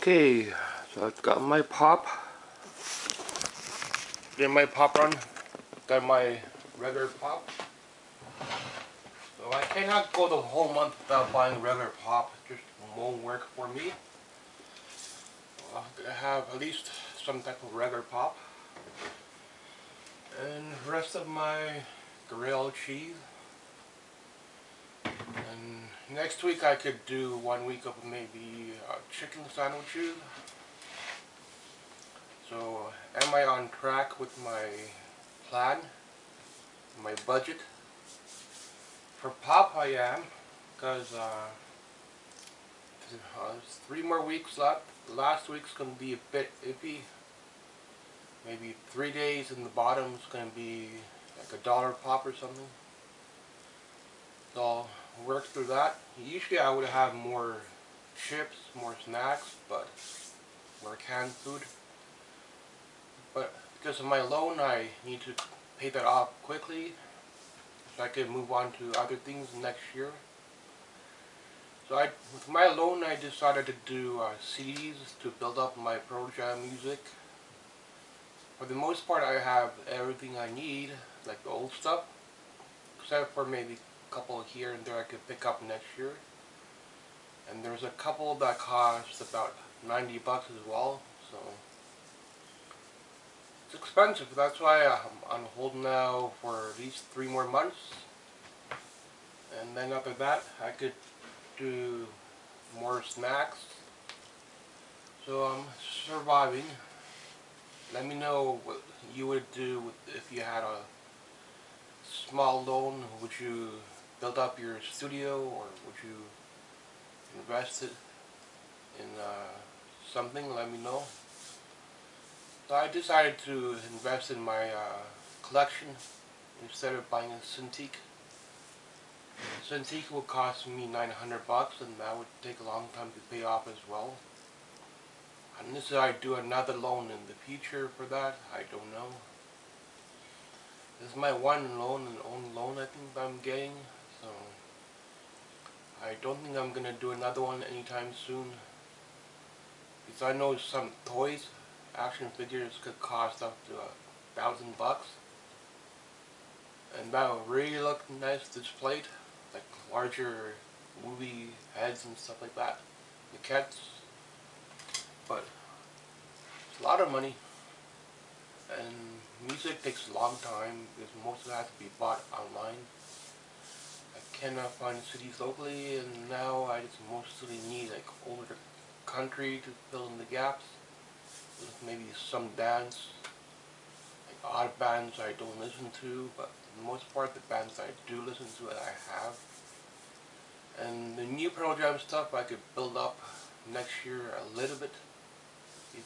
Okay, so I've got my pop. Did my pop run. Got my regular pop. So I cannot go the whole month without buying regular pop. It just won't work for me. I have at least some type of regular pop. And the rest of my grilled cheese. And next week I could do 1 week of maybe chicken sandwiches. So am I on track with my plan, my budget? For pop I am, because there's 3 more weeks left. Last week's going to be a bit iffy. Maybe 3 days in the bottom's going to be like $1 pop or something. So I'll work through that. Usually I would have more chips, more snacks, but more canned food. But because of my loan, I need to pay that off quickly so I can move on to other things next year. So with my loan, I decided to do CDs to build up my Pearl Jam music. For the most part, I have everything I need, like the old stuff, except for maybe a couple here and there I could pick up next year. And there's a couple that cost about 90 bucks as well, so it's expensive. That's why I'm on hold now for at least 3 more months. And then after that, I could do more snacks. So I'm surviving. Let me know what you would do if you had a small loan. Would you build up your studio, or would you invest it in something? Let me know. So I decided to invest in my collection instead of buying a Cintiq. Cintiq will cost me 900 bucks, and that would take a long time to pay off as well. Unless I do another loan in the future for that, I don't know. This is my one loan and only loan I think I'm getting, so I don't think I'm gonna do another one anytime soon. Because I know some toys, action figures, could cost up to 1,000 bucks. And that would really look nice displayed, like larger movie heads and stuff like that. Maquettes. But it's a lot of money, and music takes a long time because most of it has to be bought online. I cannot find CDs locally, and now I just mostly need like older country to fill in the gaps with maybe some dance, like odd bands I don't listen to, but for the most part the bands I do listen to I have. And the new Pearl Jam stuff I could build up next year a little bit.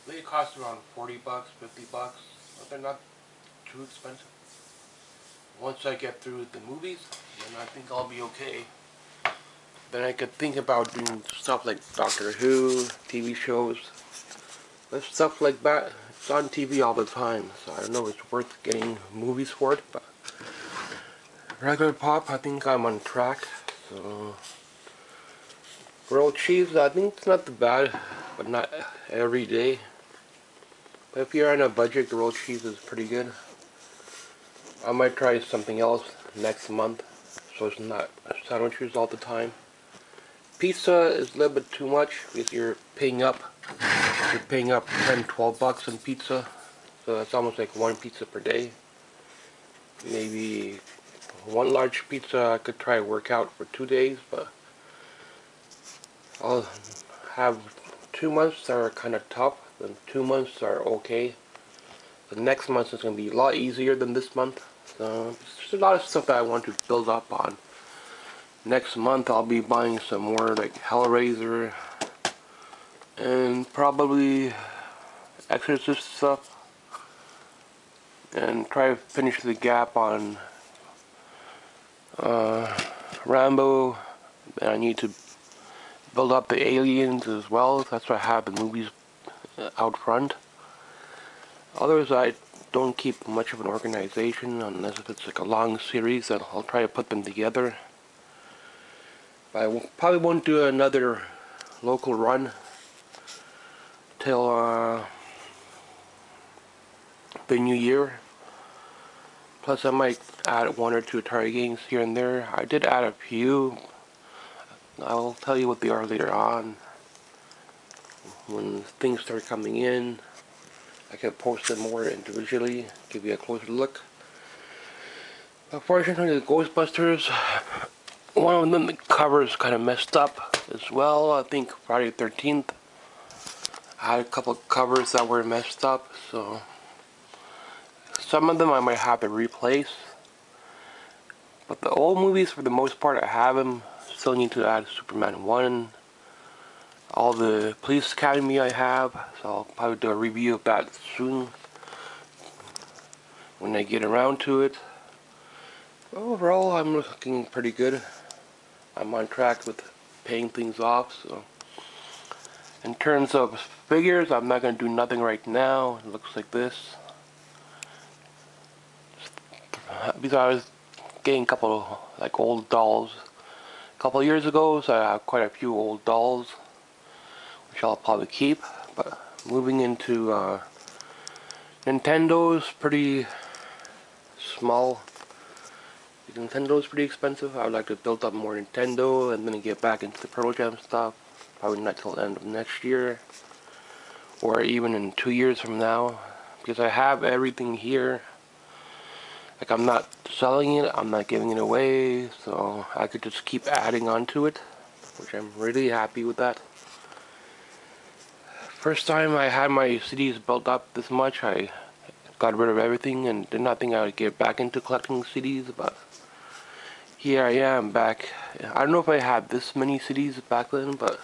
They cost around 40 bucks, 50 bucks, but they're not too expensive. Once I get through the movies, then I think I'll be okay. Then I could think about doing stuff like Doctor Who, TV shows, stuff like that. It's on TV all the time, so I don't know if it's worth getting movies for it, but regular pop, I think I'm on track. So grilled cheese, I think it's not too bad, but not every day. But if you're on a budget, grilled cheese is pretty good. I might try something else next month, so it's not sandwiches all the time. Pizza is a little bit too much because you're paying up 10, 12 bucks on pizza, so that's almost like 1 pizza per day. Maybe 1 large pizza I could try to work out for 2 days, but I'll have 2 months that are kind of tough, then 2 months are okay. The next month is going to be a lot easier than this month. So there's a lot of stuff that I want to build up on. Next month I'll be buying some more like Hellraiser and probably Exorcist stuff, and try to finish the gap on Rambo. And I need to build up the Aliens as well. That's why I have the movies out front. Others I don't keep much of an organization unless if it's like a long series, then I'll try to put them together. But I probably won't do another local run till the new year. Plus I might add 1 or 2 Atari games here and there. I did add a few. I'll tell you what they are later on. When things start coming in, I can post them more individually, give you a closer look. Unfortunately, the Ghostbusters, one of them, the cover is kind of messed up as well. I think Friday the 13th, I had a couple of covers that were messed up, so some of them I might have to replace. But the old movies, for the most part, I have them. Still need to add Superman 1. All the Police Academy I have, so I'll probably do a review of that soon when I get around to it. Overall, I'm looking pretty good. I'm on track with paying things off, so in terms of figures, I'm not going to do nothing right now. It looks like this. Because I was getting a couple like old dolls a couple of years ago, so I have quite a few old dolls, which I'll probably keep. But moving into Nintendo's pretty small. Nintendo's pretty expensive. I would like to build up more Nintendo and then get back into the Pearl Jam stuff. Probably not till the end of next year, or even in 2 years from now, because I have everything here. Like, I'm not selling it, I'm not giving it away, so I could just keep adding on to it, which I'm really happy with that. First time I had my CDs built up this much, I got rid of everything and did not think I would get back into collecting CDs, but here I am back. I don't know if I had this many CDs back then, but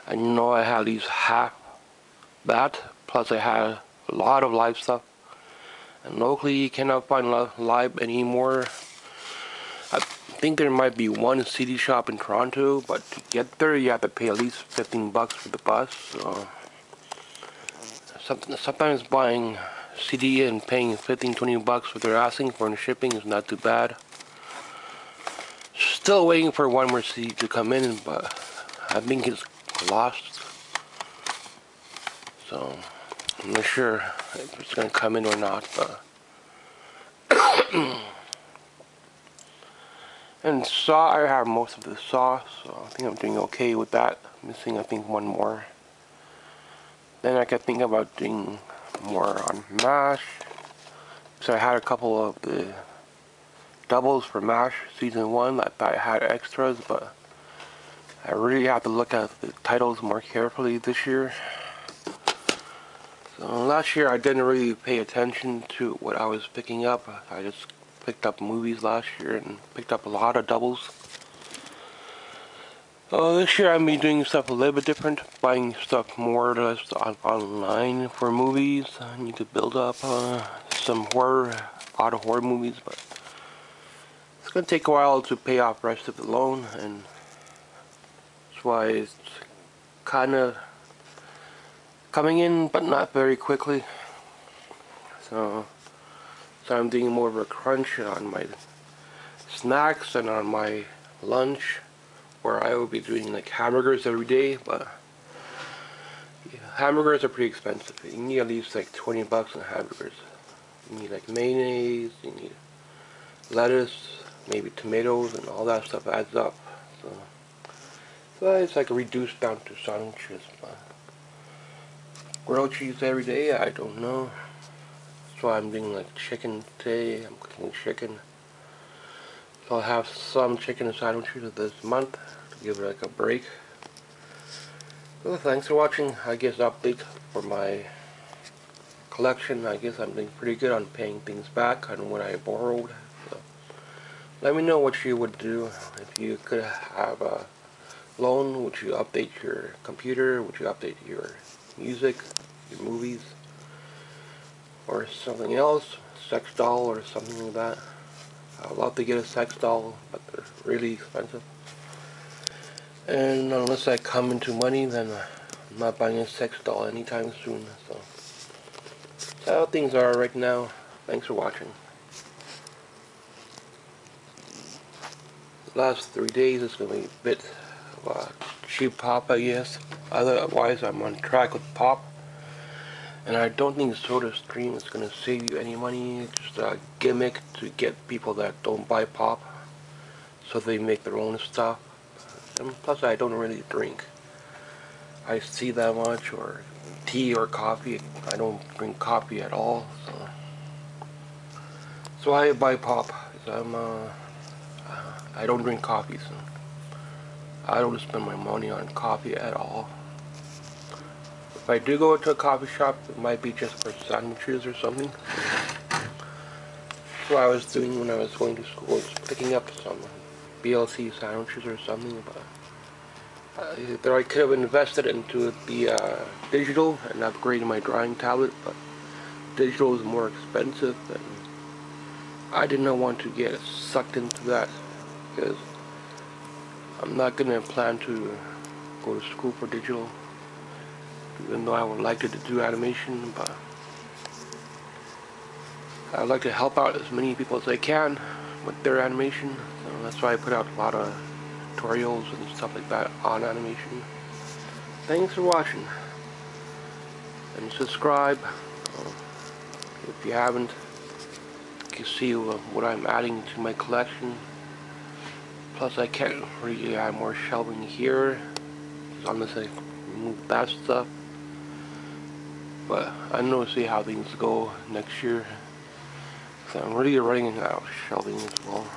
I know I had at least half that, plus I had a lot of live stuff. And locally you cannot find live anymore. I think there might be one CD shop in Toronto, but to get there you have to pay at least 15 bucks for the bus. So sometimes buying CD and paying 15-20 bucks what they're asking for in shipping is not too bad. Still waiting for one more CD to come in, but I think it's lost. So I'm not sure if it's going to come in or not, but and Saw, I have most of the Saw, so I think I'm doing okay with that. Missing, I think, one more. Then I could think about doing more on MASH. So I had a couple of the doubles for MASH Season 1 that I had extras, but I really have to look at the titles more carefully this year. So last year I didn't really pay attention to what I was picking up. I just picked up movies last year and picked up a lot of doubles. This year I'm doing stuff a little bit different, buying stuff more or less online for movies. I need to build up some out of horror movies, but it's going to take a while to pay off the rest of the loan, and that's why it's kind of coming in, but not very quickly. So I'm doing more of a crunch on my snacks and on my lunch, where I will be doing like hamburgers every day, but yeah, hamburgers are pretty expensive. You need at least like 20 bucks on hamburgers. You need like mayonnaise, you need lettuce, maybe tomatoes, and all that stuff adds up. So it's like reduced down to sandwiches. But grilled cheese every day, I don't know. That's why I'm doing like chicken today. I'm cooking chicken. So I'll have some chicken sandwiches this month to give it like a break. So thanks for watching. I guess update for my collection. I guess I'm doing pretty good on paying things back on what I borrowed. So let me know what you would do if you could have a loan. Would you update your computer? Would you update your music, your movies, or something else? Sex doll or something like that. I'd love to get a sex doll, but they're really expensive. And unless I come into money, then I'm not buying a sex doll anytime soon. So that's how things are right now. Thanks for watching. The last 3 days is going to be a bit of a cheap pop, I guess. Otherwise, I'm on track with Pop. And I don't think SodaStream is going to save you any money. It's just a gimmick to get people that don't buy Pop, so they make their own stuff. And plus, I don't really drink iced tea that much, or tea or coffee. I don't drink coffee at all. So I buy Pop. I don't drink coffee, so I don't spend my money on coffee at all. If I do go to a coffee shop, it might be just for sandwiches or something. That's what I was doing when I was going to school, was picking up some BLC sandwiches or something. But either I could have invested into the digital and upgraded my drawing tablet, but digital is more expensive, and I did not want to get sucked into that, because I'm not going to plan to go to school for digital, even though I would like to do animation. But I would like to help out as many people as I can with their animation, so that's why I put out a lot of tutorials and stuff like that on animation. Thanks for watching, and subscribe if you haven't. You can see what I'm adding to my collection. Plus, I can't really add more shelving here unless I remove that stuff. But I know to see how things go next year. So I'm really running out of shelving as well.